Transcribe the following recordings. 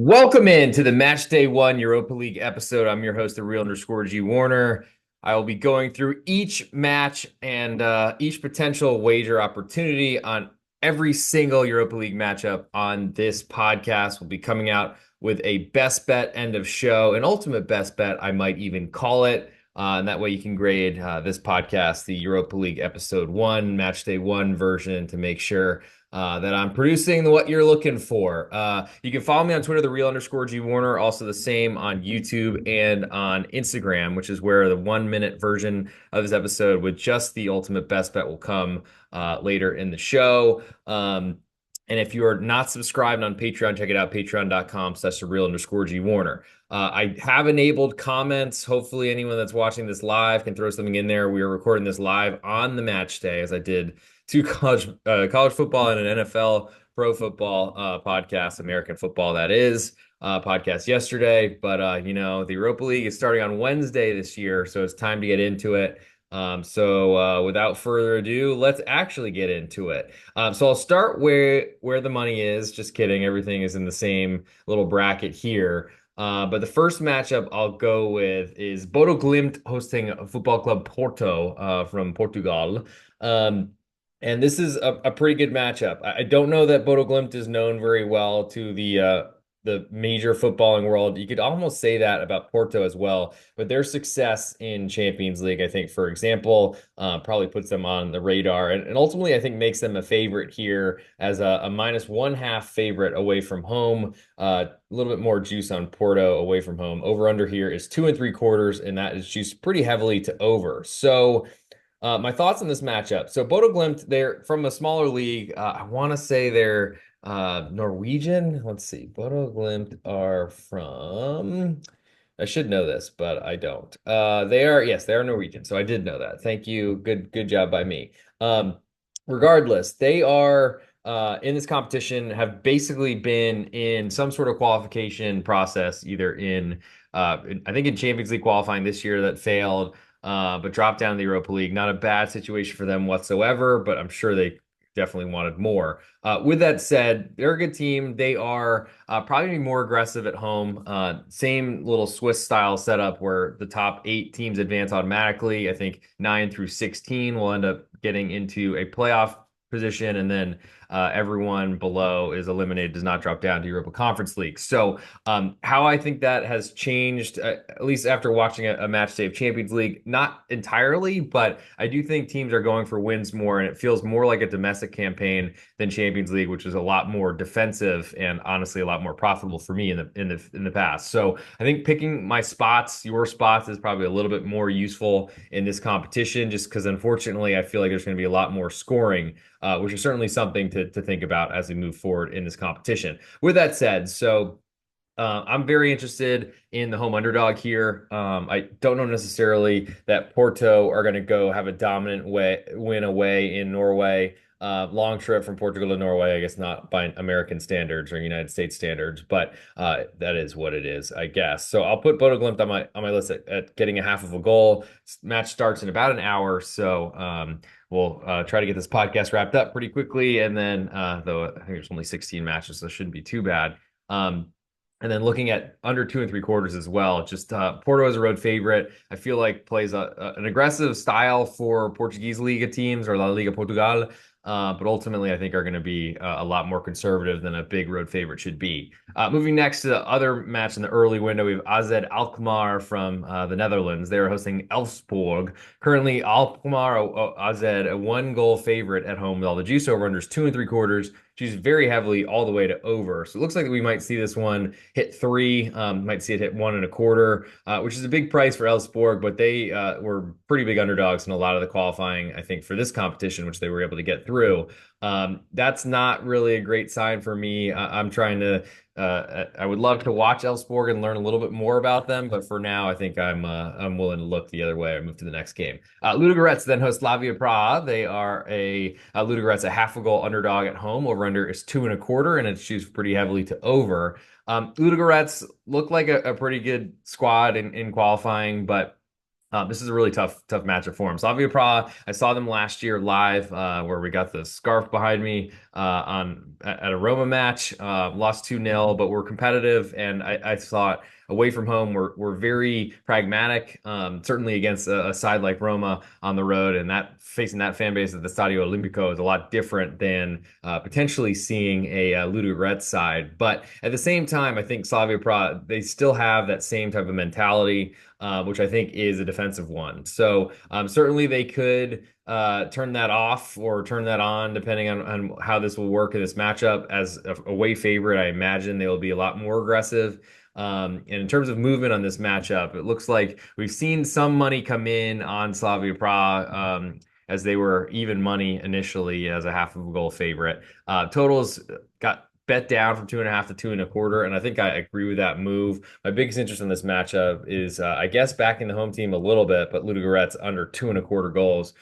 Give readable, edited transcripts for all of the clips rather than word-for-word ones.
Welcome in to the Matchday 1 Europa League episode. I'm your host, the real_G Warner. I will be going through each match and each potential wager opportunity on every single Europa League matchup on this podcast. We'll be coming out with a best bet end of show, an ultimate best bet, I might even call it. And that way you can grade this podcast, the Europa League episode 1, Matchday 1 version, to make sure that I'm producing what you're looking for. You can follow me on Twitter, the real_G Warner, also the same on YouTube and on Instagram, which is where the 1 minute version of this episode with just the ultimate best bet will come later in the show. And if you are not subscribed on Patreon, check it out, patreon.com/the real_G Warner. I have enabled comments. Hopefully anyone that's watching this live can throw something in there. We are recording this live on the match day, as I did two college football and an NFL pro football podcast, American football that is, podcast yesterday. But, the Europa League is starting on Wednesday this year, so it's time to get into it. So without further ado, let's actually get into it. So I'll start where the money is. Just kidding. Everything is in the same little bracket here. But the first matchup I'll go with is Bodo Glimt hosting Football Club Porto from Portugal. And this is a pretty good matchup. I don't know that Bodo Glimt is known very well to the major footballing world. You could almost say that about Porto as well, but their success in Champions League, I think, for example, probably puts them on the radar, and ultimately I think makes them a favorite here as a -1/2 favorite away from home. A little bit more juice on Porto away from home. Over under here is 2 3/4, and that is juiced pretty heavily to over. So my thoughts on this matchup. So Bodo Glimt, they're from a smaller league. I want to say they're Norwegian. Let's see. Bodo Glimt are from, I should know this, but I don't. Yes, they are Norwegian. So I did know that. Thank you. Good job by me. Regardless, they are in this competition, have basically been in some sort of qualification process, either I think in Champions League qualifying this year that failed, but dropped down to the Europa League. Not a bad situation for them whatsoever, but I'm sure they definitely wanted more. With that said, they're a good team. They are probably going to be more aggressive at home. Same little Swiss style setup where the top 8 teams advance automatically. I think 9 through 16 will end up getting into a playoff position, and then everyone below is eliminated, does not drop down to Europa Conference League. So how I think that has changed, at least after watching a match day of Champions League, not entirely, but I do think teams are going for wins more, and it feels more like a domestic campaign than Champions League, which is a lot more defensive and honestly a lot more profitable for me in the past. So I think picking my spots, your spots, is probably a little bit more useful in this competition, just because unfortunately I feel like there's going to be a lot more scoring, which is certainly something to think about as we move forward in this competition. With that said, I'm very interested in the home underdog here. I don't know necessarily that Porto are going to go have a dominant win away in Norway. Long trip from Portugal to Norway, I guess not by American standards or United States standards, but that is what it is, I guess. So I'll put Bodo Glimt on my list at getting a half of a goal. Match starts in about an hour, so we'll try to get this podcast wrapped up pretty quickly. And then, though I think there's only 16 matches, so it shouldn't be too bad. And then looking at under 2 3/4 as well, just Porto as a road favorite, I feel like plays an aggressive style for Portuguese Liga teams or La Liga Portugal. But ultimately, I think are going to be a lot more conservative than a big road favorite should be. Moving next to the other match in the early window, we have AZ Alkmaar from the Netherlands. They are hosting Elfsborg. Currently, Alkmaar, AZ, a 1 goal favorite at home with all the juice. Over unders 2 3/4. She's very heavily all the way to over. So it looks like we might see this one hit 3, might see it hit 1 1/4, which is a big price for Elfsborg, but they were pretty big underdogs in a lot of the qualifying, I think, for this competition, which they were able to get through. That's not really a great sign for me. I'm trying to I would love to watch Elfsborg and learn a little bit more about them, but for now, I think I'm willing to look the other way and move to the next game. Ludogorets then host Slavia Praha. They are Ludogorets a half a goal underdog at home. Over under is 2 1/4, and it's choose pretty heavily to over. Ludogorets look like a pretty good squad in qualifying, but This is a really tough matchup for him. Slavia Prague, I saw them last year live, where we got the scarf behind me at a Roma match. Lost 2-0, but we're competitive, and I thought away from home we're very pragmatic. Certainly against a side like Roma on the road, and that facing that fan base at the Stadio Olimpico is a lot different than potentially seeing a Ludogorets side. But at the same time, I think Slavia Prague, they still have that same type of mentality, which I think is a defensive one. So certainly they could turn that off or turn that on, depending on how this will work in this matchup. As a away favorite, I imagine they will be a lot more aggressive. And in terms of movement on this matchup, it looks like we've seen some money come in on Slavia Prague, as they were even money initially as a half of a goal favorite. Totals got bet down from 2.5 to 2.25, and I think I agree with that move. My biggest interest in this matchup is, I guess, backing the home team a little bit, but Ludogorets under 2.25 goals.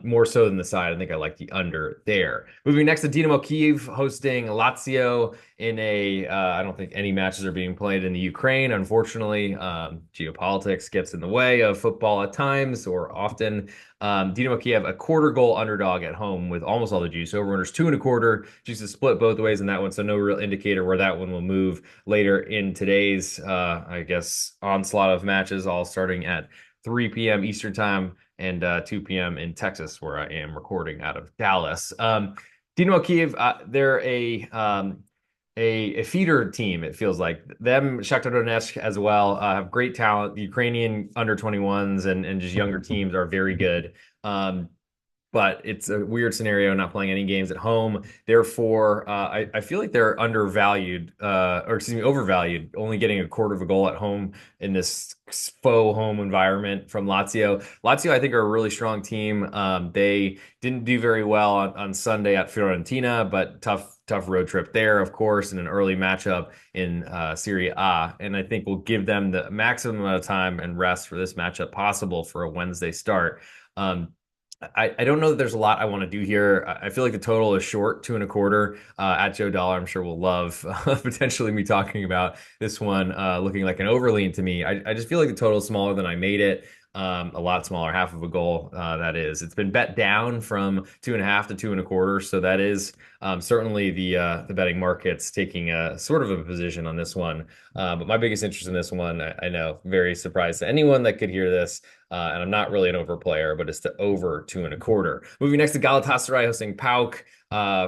More so than the side. I think I like the under there. Moving next to Dynamo Kyiv hosting Lazio in I don't think any matches are being played in the Ukraine, unfortunately. Geopolitics gets in the way of football at times or often. Dynamo Kyiv, a quarter goal underdog at home with almost all the juice. Over-unders 2.25. Juice is split both ways in that one, so no real indicator where that one will move later in today's, I guess, onslaught of matches, all starting at 3 p.m. Eastern time and 2 p.m. in Texas, where I am recording out of Dallas. Dynamo Kyiv, they're a feeder team. It feels like them. Shakhtar Donetsk as well have great talent. The Ukrainian under 21s and just younger teams are very good. But it's a weird scenario not playing any games at home. Therefore, I feel like they're undervalued, or excuse me, overvalued, only getting a quarter of a goal at home in this faux home environment from Lazio. Lazio, I think, are a really strong team. They didn't do very well on Sunday at Fiorentina, but tough road trip there, of course, and an early matchup in Serie A. And I think will give them the maximum amount of time and rest for this matchup possible for a Wednesday start. I don't know that there's a lot I want to do here. I feel like the total is short, 2.25. At Joe Dollar, I'm sure will love potentially me talking about this one looking like an overlean to me. I just feel like the total is smaller than I made it. A lot smaller, half of a goal, that is. It's been bet down from 2.5 to 2.25, so that is certainly the betting markets taking a sort of a position on this one. But my biggest interest in this one, I know, very surprised to anyone that could hear this. And I'm not really an over player, but it's the over 2.25. Moving next to Galatasaray hosting PAOK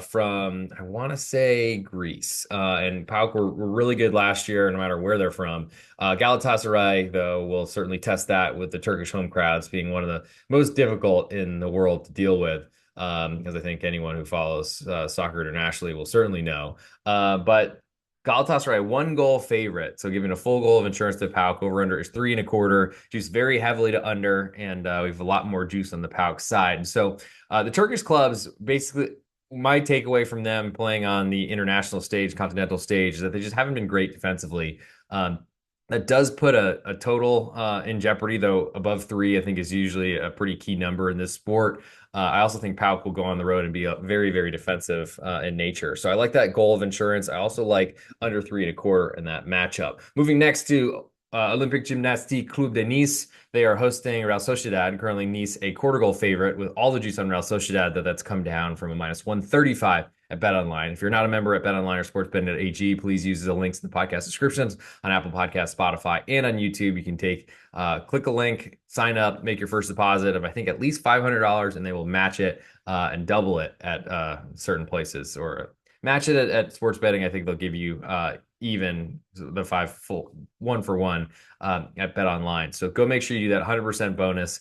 from, I want to say, Greece. And PAOK were really good last year, no matter where they're from. Galatasaray, though, will certainly test that with the Turkish home crowds being one of the most difficult in the world to deal with. As I think anyone who follows soccer internationally will certainly know. But Galatasaray, 1 goal favorite. So giving a full goal of insurance to PAOK. Over under is 3.25. Juice very heavily to under, and we have a lot more juice on the PAOK side. So the Turkish clubs, basically, my takeaway from them playing on the international stage, continental stage, is that they just haven't been great defensively. That does put a total in jeopardy, though above 3, I think, is usually a pretty key number in this sport. I also think PAOK will go on the road and be very, very defensive in nature. So I like that goal of insurance. I also like under 3.25 in that matchup. Moving next to Olympique Gymnastique Club de Nice. They are hosting Real Sociedad. Currently, Nice a quarter goal favorite with all the juice on Real Sociedad. That's come down from a -135 at BetOnline. If you're not a member at BetOnline or SportsBetting.ag, please use the links in the podcast descriptions on Apple Podcasts, Spotify, and on YouTube. You can click a link, sign up, make your first deposit of, I think, at least $500, and they will match it and double it at certain places, or match it at sports betting. I think they'll give you even the 1-for-1 at BetOnline. So go make sure you do that. 100% bonus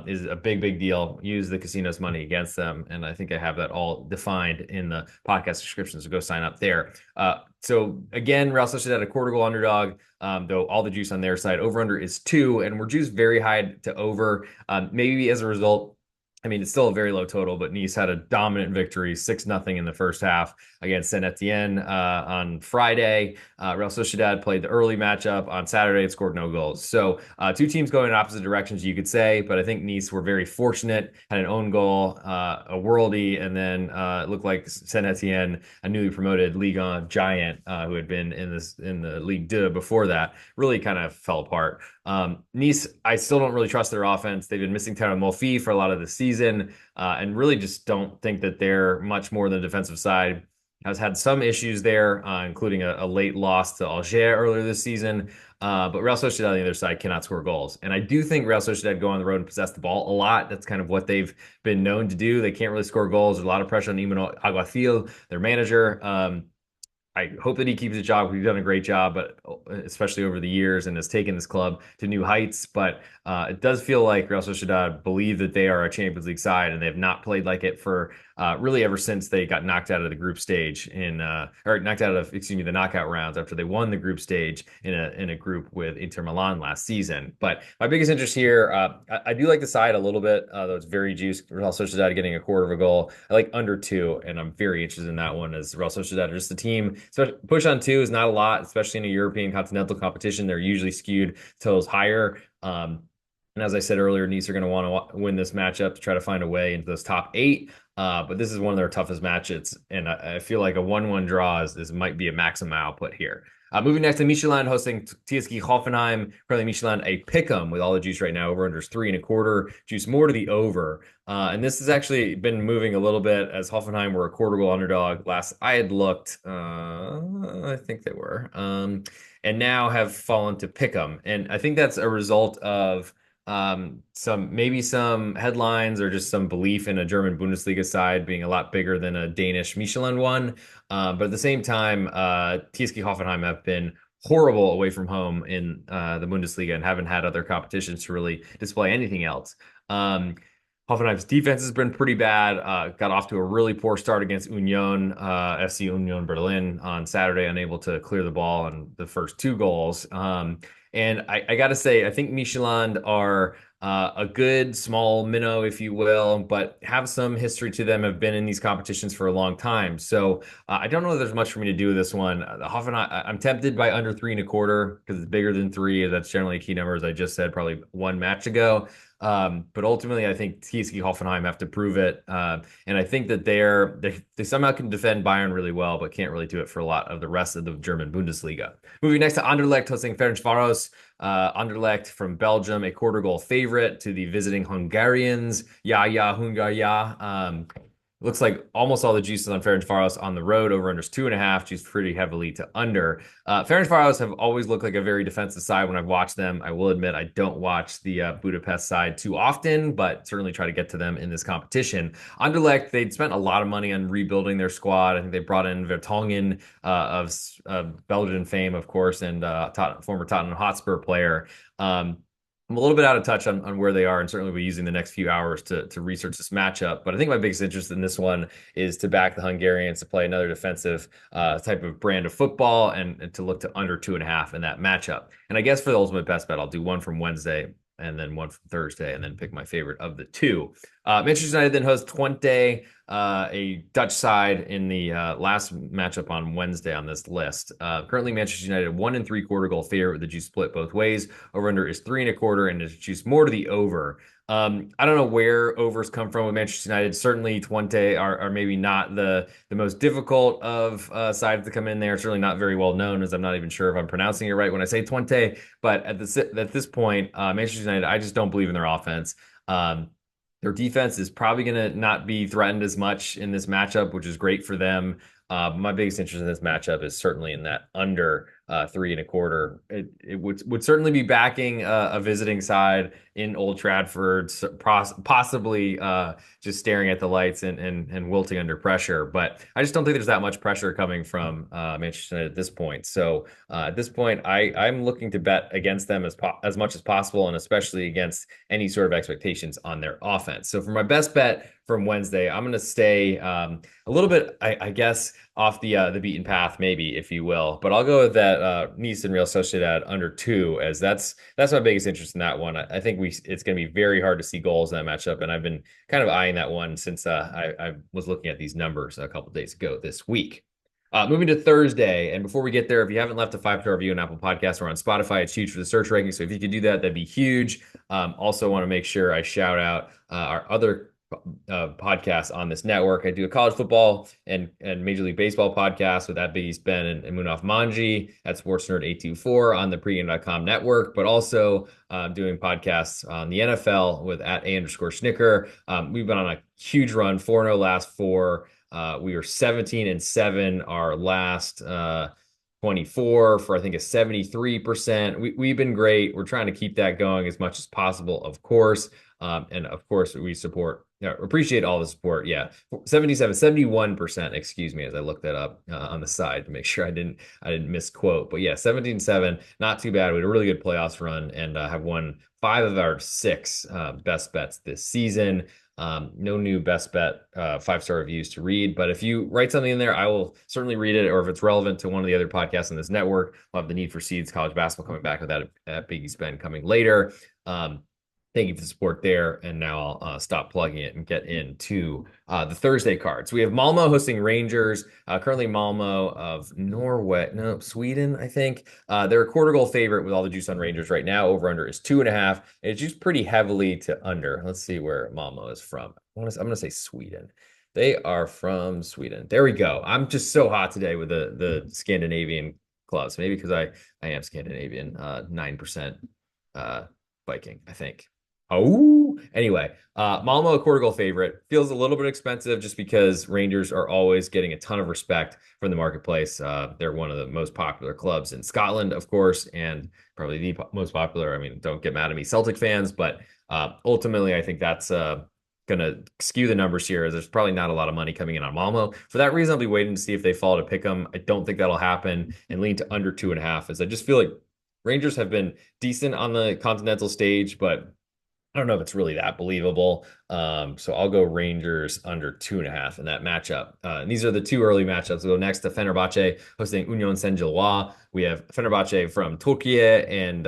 is a big deal. Use the casino's money against them. And I think I have that all defined in the podcast description. So go sign up there. So again, Real Sociedad a quarter goal underdog, though all the juice on their side. Over under is 2, and we're juiced very high to over. Maybe as a result, I mean, it's still a very low total, but Nice had a dominant victory, 6-0 in the first half against Saint Etienne on Friday. Real Sociedad played the early matchup on Saturday and scored no goals. So two teams going in opposite directions, you could say, but I think Nice were very fortunate, had an own goal, a worldie, and then it looked like Saint Etienne, a newly promoted Ligue 1 giant who had been in the Ligue 2 before that, really kind of fell apart. Nice, I still don't really trust their offense. They've been missing Tyron Mulphy for a lot of the season, and really just don't think that they're much more than the defensive side. Has had some issues there, including a late loss to Alger earlier this season. But Real Sociedad on the other side cannot score goals. And I do think Real Sociedad go on the road and possess the ball a lot. That's kind of what they've been known to do. They can't really score goals. There's a lot of pressure on Iman Aguafil, their manager. I hope that he keeps his job. He's done a great job, but especially over the years, and has taken this club to new heights. But it does feel like Real Sociedad believe that they are a Champions League side, and they have not played like it for really ever since they got knocked out of the group stage or knocked out of, excuse me, the knockout rounds after they won the group stage in a group with Inter Milan last season. But my biggest interest here, I do like the side a little bit, though it's very juiced. Real Sociedad getting a quarter of a goal. I like under 2, and I'm very interested in that one as Real Sociedad are just the team. So push on 2 is not a lot, especially in a European continental competition. They're usually skewed totals higher. And as I said earlier, Nice are going to want to win this matchup to try to find a way into those top 8. But this is one of their toughest matches, and I feel like a 1-1 draw might be a maximum output here. Moving next to Michelin hosting TSG Hoffenheim. Currently Michelin a pick'em with all the juice right now. Over under is 3.25. Juice more to the over. And this has actually been moving a little bit as Hoffenheim were a quarter goal underdog. Last I had looked, I think they were, and now have fallen to pick'em. And I think that's a result of some headlines or just some belief in a German Bundesliga side being a lot bigger than a Danish Michelin one. But at the same time, TSG Hoffenheim have been horrible away from home in the Bundesliga and haven't had other competitions to really display anything else. Hoffenheim's defense has been pretty bad. Got off to a really poor start against FC Union Berlin on Saturday, unable to clear the ball on the first 2 goals. And I got to say, I think Michelin are a good small minnow, if you will, but have some history to them, have been in these competitions for a long time. So I don't know if there's much for me to do with this one. Hoffenheim, I'm tempted by under 3.25 because it's bigger than 3. That's generally a key number, as I just said, probably one match ago. But ultimately, I think TSG Hoffenheim have to prove it. And I think that they somehow can defend Bayern really well, but can't really do it for a lot of the rest of the German Bundesliga. Moving next to Anderlecht hosting Ferencváros. Anderlecht from Belgium, a quarter goal favorite to the visiting Hungarians. Hungaria. Looks like almost all the juices on Ferencváros on the road. Over under is 2.5, juiced pretty heavily to under. Ferencváros have always looked like a very defensive side when I've watched them. I will admit I don't watch the Budapest side too often, but certainly try to get to them in this competition. Anderlecht, they'd spent a lot of money on rebuilding their squad. I think they brought in Vertonghen of Belgian fame, of course, and former Tottenham Hotspur player. I'm a little bit out of touch on where they are, and certainly we'll be using the next few hours to research this matchup. But I think my biggest interest in this one is to back the Hungarians to play another defensive type of brand of football and to look to under 2.5 in that matchup. And I guess for the ultimate best bet, I'll do one from Wednesday and then one from Thursday, and then pick my favorite of the 2. Manchester United then hosts Twente, a Dutch side in the last matchup on Wednesday on this list. Currently, Manchester United 1.75 goal favorite with the juice split both ways. Over under is 3.25, and it's juice more to the over. I don't know where overs come from with Manchester United. Certainly, Twente are maybe not the most difficult of sides to come in there. Certainly not very well known, as I'm not even sure if I'm pronouncing it right when I say Twente. But at this point, Manchester United, I just don't believe in their offense. Their defense is probably going to not be threatened as much in this matchup, which is great for them. My biggest interest in this matchup is certainly in that under 3.25. It would certainly be backing a visiting side in Old Trafford, possibly just staring at the lights and wilting under pressure. But I just don't think there's that much pressure coming from Manchester United at this point. So at this point, I'm looking to bet against them as much as possible, and especially against any sort of expectations on their offense. So for my best bet from Wednesday, I'm going to stay a little bit, I guess, off the beaten path, maybe, if you will. But I'll go with that Nice and Real Sociedad under 2, as that's my biggest interest in that one. I think it's going to be very hard to see goals in that matchup, and I've been kind of eyeing that one since I was looking at these numbers a couple days ago this week. Moving to Thursday, and before we get there, if you haven't left a 5-star review on Apple Podcasts or on Spotify, it's huge for the search ranking. So if you could do that, that'd be huge. Also want to make sure I shout out our other podcasts on this network. I do a college football and Major League Baseball podcast with at Big East Ben and Munaf Manji at Sports Nerd 824 on the pregame.com network, but also doing podcasts on the NFL with at A_Schnicker. We've been on a huge run, 4-0 last four. We were 17-7 our last 24 for I think a 73%. We've been great. We're trying to keep that going as much as possible, of course. And of course, we appreciate all the support. Yeah, 71%, excuse me, as I looked that up on the side to make sure I didn't misquote. But yeah, 17-7, not too bad. We had a really good playoffs run and have won 5 of our 6 best bets this season. No new best bet 5-star reviews to read, but if you write something in there, I will certainly read it. Or if it's relevant to one of the other podcasts on this network, we'll have the Need for Seeds college basketball coming back with that at Big East Ben coming later. Thank you for the support there. And now I'll stop plugging it and get into the Thursday cards. We have Malmo hosting Rangers. Currently Malmo of Sweden, I think. They're a quarter goal favorite with all the juice on Rangers right now. Over under is 2.5. It's juiced pretty heavily to under. Let's see where Malmo is from. I'm going to say Sweden. They are from Sweden. There we go. I'm just so hot today with the Scandinavian clubs. Maybe because I am Scandinavian. 9% Viking, I think. Oh, anyway, Malmo, a quarter goal favorite, feels a little bit expensive just because Rangers are always getting a ton of respect from the marketplace. They're one of the most popular clubs in Scotland, of course, and probably the most popular. I mean, don't get mad at me, Celtic fans, but ultimately, I think that's going to skew the numbers here. There's probably not a lot of money coming in on Malmo. For that reason, I'll be waiting to see if they fall to pick them. I don't think that'll happen and lean to under 2.5, as I just feel like Rangers have been decent on the continental stage, but I don't know if it's really that believable. So I'll go Rangers under 2.5 in that matchup. And these are the 2 early matchups. We'll go next to Fenerbahce hosting Union Saint-Gilloise. We have Fenerbahce from Turkey and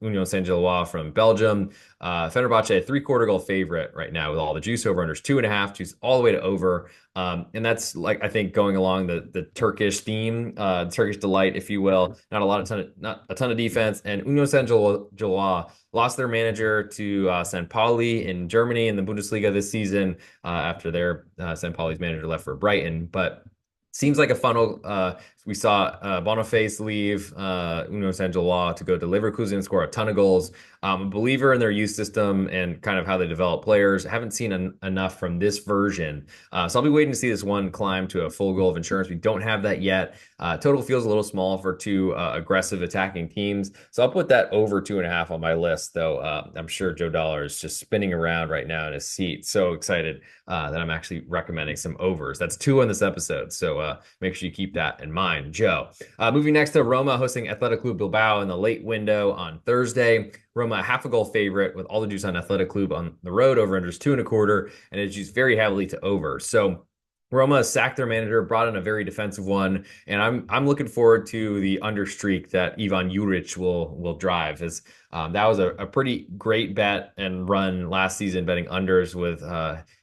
Union Saint-Gilloise from Belgium. Fenerbahce, 3/4 goal favorite right now with all the juice. Over unders 2.5, juice all the way to over. And that's like, I think, going along the Turkish theme, Turkish delight, if you will. Not a ton of defense. And Union Saint-Gilloise lost their manager to St. Pauli in Germany in the Bundesliga this season after their St. Pauli's manager left for Brighton. But seems like a funnel. We saw Boniface leave Union Saint-Gilloise to go to Leverkusen and score a ton of goals. I'm a believer in their youth system and kind of how they develop players. Haven't seen enough from this version. So I'll be waiting to see this one climb to a full goal of insurance. We don't have that yet. Total feels a little small for 2 aggressive attacking teams. So I'll put that over 2.5 on my list, though. I'm sure Joe Dollar is just spinning around right now in his seat. So excited that I'm actually recommending some overs. That's 2 on this episode. So make sure you keep that in mind. Joe. Moving next to Roma hosting Athletic Club Bilbao in the late window on Thursday. Roma, a 1/2 goal favorite with all the juice on Athletic Club on the road. Over unders 2.25, and it's used very heavily to over. So Roma sacked their manager, brought in a very defensive one, and I'm looking forward to the under streak that Ivan Juric will drive. As that was a pretty great bet and run last season, betting unders with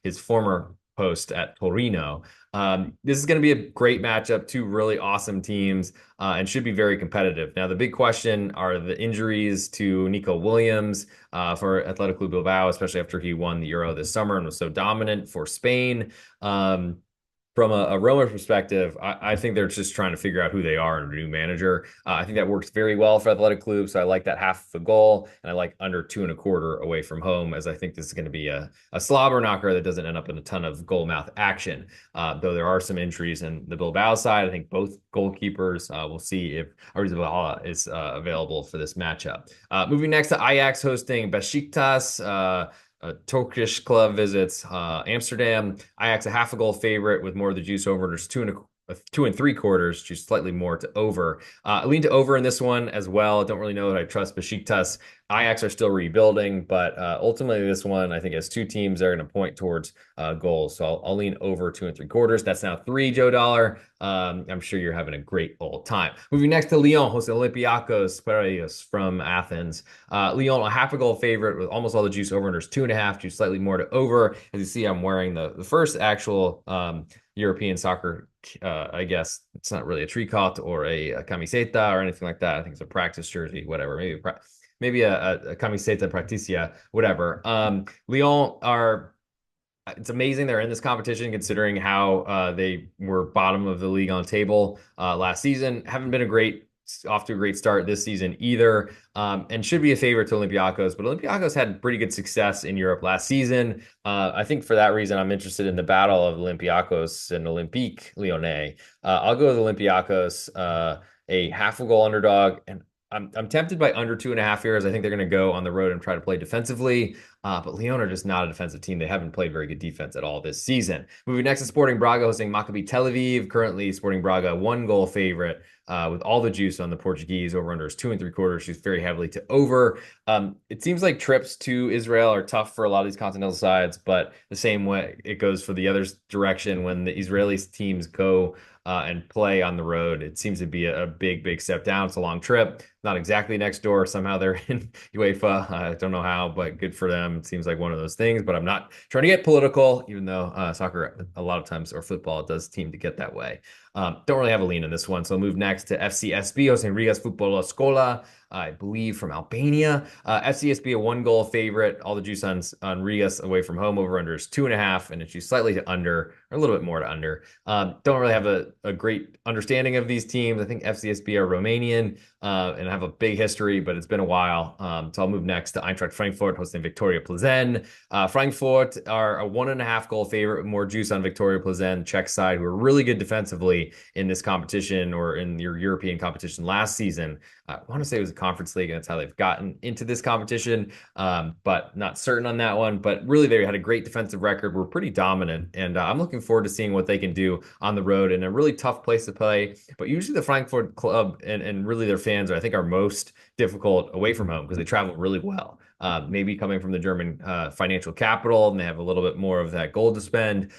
his former post at Torino. This is going to be a great matchup, 2 really awesome teams, and should be very competitive. Now, the big question are the injuries to Nico Williams for Athletic Club Bilbao, especially after he won the Euro this summer and was so dominant for Spain. From a Roma perspective, I think they're just trying to figure out who they are and a new manager. I think that works very well for Athletic Club, so I like that 1/2 goal, and I like under 2.25 away from home, as I think this is going to be a slobber knocker that doesn't end up in a ton of goal mouth action. Though there are some injuries in the Bilbao side, I think both goalkeepers, we'll see if Arizabala is available for this matchup. Moving next to Ajax hosting Besiktas. Turkish club visits Amsterdam. Ajax, a 1/2 goal favorite with more of the juice over. There's 2.75, just slightly more to over. I lean to over in this one as well. I don't really know that I trust Besiktas. Ajax are still rebuilding, but ultimately this one, I think, has 2 teams that are going to point towards goals. So I'll lean over 2.75. That's now 3, Joe Dollar. I'm sure you're having a great old time. Moving next to Lyon, hosting Olympiacos Piraeus from Athens. Lyon, a 1/2 goal favorite with almost all the juice over. There's 2.5, juice slightly more to over. As you see, I'm wearing the first actual European soccer, I guess it's not really a tricot or a camiseta or anything like that. I think it's a practice jersey, whatever. Maybe a camiseta practicia, whatever. Lyon are it's amazing they're in this competition considering how they were bottom of the league on the table last season. Haven't been off to a great start this season either, and should be a favorite to Olympiacos. But Olympiacos had pretty good success in Europe last season. I think for that reason, I'm interested in the battle of Olympiacos and Olympique Lyonnais. I'll go with Olympiacos, a half a goal underdog, and I'm tempted by under 2.5 here, as I think they're going to go on the road and try to play defensively. But Lyon are just not a defensive team. They haven't played very good defense at all this season. Moving next to Sporting Braga hosting Maccabi Tel Aviv. Currently, Sporting Braga 1-goal favorite with all the juice on the Portuguese. Over-under is 2 3/4. She's very heavily to over. It seems like trips to Israel are tough for a lot of these continental sides, but the same way it goes for the other direction when the Israeli teams go and play on the road. It seems to be a big, big step down. It's a long trip. Not exactly next door. Somehow they're in UEFA. I don't know how, but good for them. It seems like one of those things, but I'm not trying to get political, even though soccer, a lot of times, or football, it does seem to get that way. Don't really have a lean in this one. So I'll move next to FCSB hosting Rigas Futbol Scola, I believe from Albania. FCSB, a 1-goal favorite. All the juice on Rigas away from home. Over under is 2.5, and it's juice slightly to under, or a little bit more to under. Don't really have a great understanding of these teams. I think FCSB are Romanian and have a big history, but it's been a while. So I'll move next to Eintracht Frankfurt hosting Victoria Plzen. Frankfurt are a 1.5-goal favorite with more juice on Victoria Plzen, Czech side, who are really good defensively in this competition or in your European competition last season. I want to say it was a conference league, and that's how they've gotten into this competition, but not certain on that one. But really, they had a great defensive record, were pretty dominant, and I'm looking forward to seeing what they can do on the road in a really tough place to play. But usually the Frankfurt club and really their fans, I think, are most difficult away from home because they travel really well. Maybe coming from the German financial capital, and they have a little bit more of that gold to spend.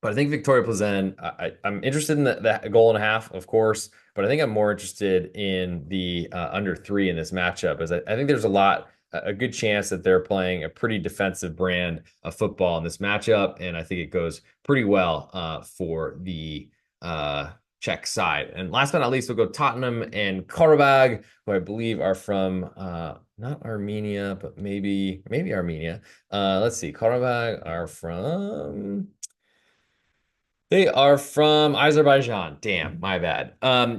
But I think Victoria Plzen, I'm interested in that goal and a half, of course, but I think I'm more interested in the under 3 in this matchup, as I think there's a good chance that they're playing a pretty defensive brand of football in this matchup, and I think it goes pretty well for the Czech side. And last but not least, we'll go Tottenham and Qarabag, who I believe are from not Armenia, but maybe Armenia. Let's see, Qarabag are from... They are from Azerbaijan. Damn, my bad.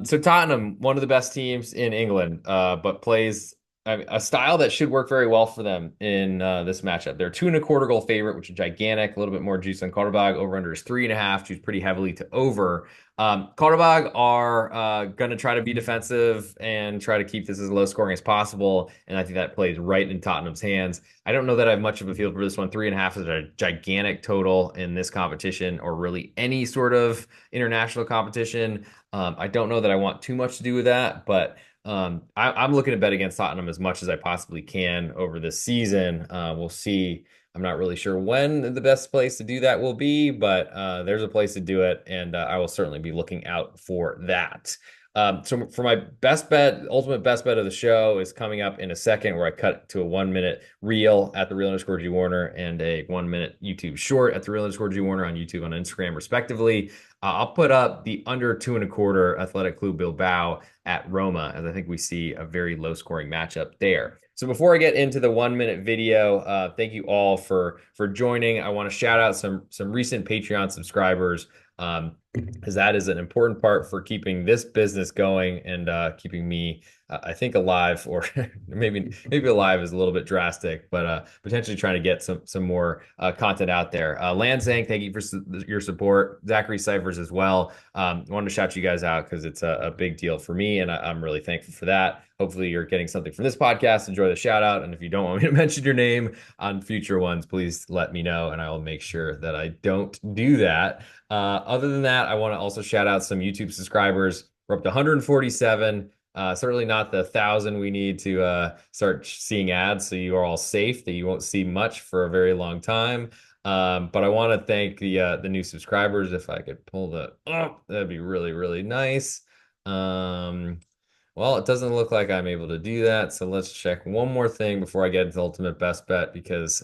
So Tottenham, one of the best teams in England, but plays a style that should work very well for them in this matchup. They're 2.25-goal favorite, which is gigantic. A little bit more juice on Qarabag. Over under is 3.5. Juice pretty heavily to over. Qarabag are going to try to be defensive and try to keep this as low scoring as possible. And I think that plays right in Tottenham's hands. I don't know that I have much of a feel for this one. 3.5 is a gigantic total in this competition or really any sort of international competition. I don't know that I want too much to do with that, but I'm looking to bet against Tottenham as much as I possibly can over this season. We'll see. I'm not really sure when the best place to do that will be, but there's a place to do it, and I will certainly be looking out for that. So for my best bet, ultimate best bet of the show is coming up in a second, where I cut to a 1-minute reel at the real_G Warner and a 1-minute YouTube short at the real_G Warner on YouTube and Instagram, respectively. I'll put up the under 2.25 Athletic Club Bilbao at Roma, as I think we see a very low scoring matchup there. So before I get into the 1-minute video, thank you all for joining. I want to shout out some recent Patreon subscribers, because that is an important part for keeping this business going and keeping me, I think, alive, or maybe alive is a little bit drastic, but potentially trying to get some more content out there. Lansang, thank you for your support. Zachary Cyphers as well. I wanted to shout you guys out because it's a big deal for me, and I'm really thankful for that. Hopefully you're getting something from this podcast. Enjoy the shout out. And if you don't want me to mention your name on future ones, please let me know, and I will make sure that I don't do that. Other than that, I want to also shout out some YouTube subscribers. We're up to 147. Certainly not the 1,000 we need to start seeing ads, so you are all safe, that you won't see much for a very long time. But I want to thank the new subscribers. If I could pull the up, that'd be really, really nice. Well, it doesn't look like I'm able to do that, so let's check one more thing before I get into ultimate best bet, because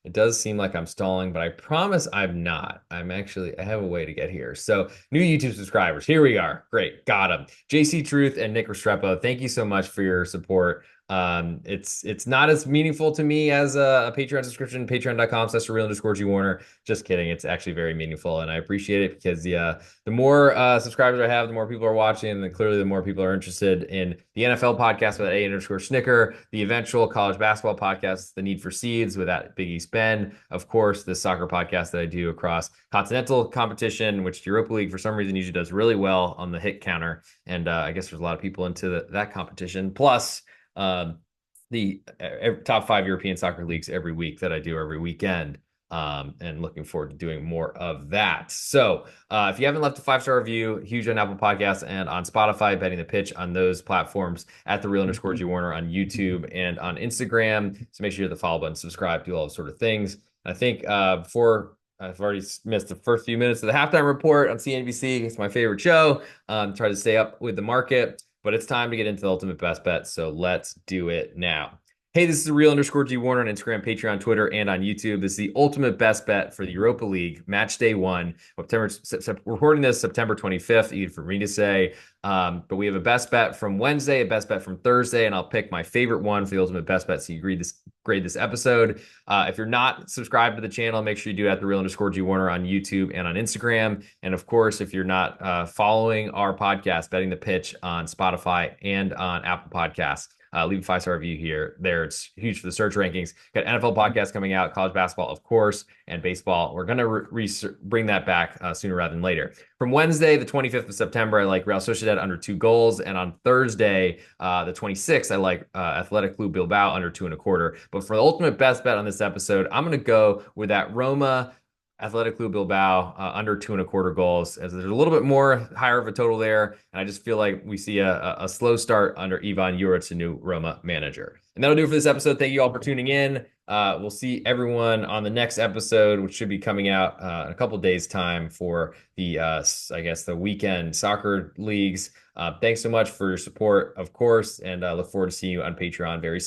it does seem like I'm stalling, but I promise I'm not. I have a way to get here. So new YouTube subscribers, here we are. Great, got them. JC Truth and Nick Restrepo, thank you so much for your support It's not as meaningful to me as a Patreon subscription, patreon.com/real_G Warner. Just kidding. It's actually very meaningful, and I appreciate it because the more subscribers I have, the more people are watching, and clearly the more people are interested in the NFL podcast with A_Snicker, the eventual college basketball podcast, The Need for Seeds with that Big East Ben, of course, the soccer podcast that I do across continental competition, which Europa League for some reason usually does really well on the hit counter, and I guess there's a lot of people into that competition. Plus, um, the top 5 European soccer leagues every week that I do every weekend. And looking forward to doing more of that. So if you haven't left a 5-star review, huge on Apple Podcasts and on Spotify, betting the pitch on those platforms at the real_G Warner on YouTube and on Instagram. So make sure you hit the follow button, subscribe, do all those sort of things. I think before I've already missed the first few minutes of the halftime report on CNBC. It's my favorite show. Try to stay up with the market, but it's time to get into the ultimate best bet. So let's do it now. Hey, this is the real_G Warner on Instagram, Patreon, Twitter, and on YouTube. This is the ultimate best bet for the Europa League Matchday 1. We're recording this September 25th, easy for me to say. But we have a best bet from Wednesday, a best bet from Thursday, and I'll pick my favorite one for the ultimate best bet so you grade this episode. If you're not subscribed to the channel, make sure you do at the real_G Warner on YouTube and on Instagram. And of course, if you're not following our podcast, Betting the Pitch on Spotify and on Apple Podcasts, leave a 5-star review there. It's huge for the search rankings. Got NFL podcasts coming out, college basketball, of course, and baseball. We're going to bring that back sooner rather than later. From Wednesday, the 25th of September, I like Real Sociedad under 2 goals. And on Thursday, the 26th, I like Athletic Club Bilbao under 2.25. But for the ultimate best bet on this episode, I'm going to go with that Roma Athletic Club Bilbao under 2.25 goals, as there's a little bit more higher of a total there. And I just feel like we see a slow start under Ivan Juric, the new Roma manager. And that'll do it for this episode. Thank you all for tuning in. We'll see everyone on the next episode, which should be coming out in a couple days' time for the, I guess, the weekend soccer leagues. Thanks so much for your support, of course, and look forward to seeing you on Patreon very soon.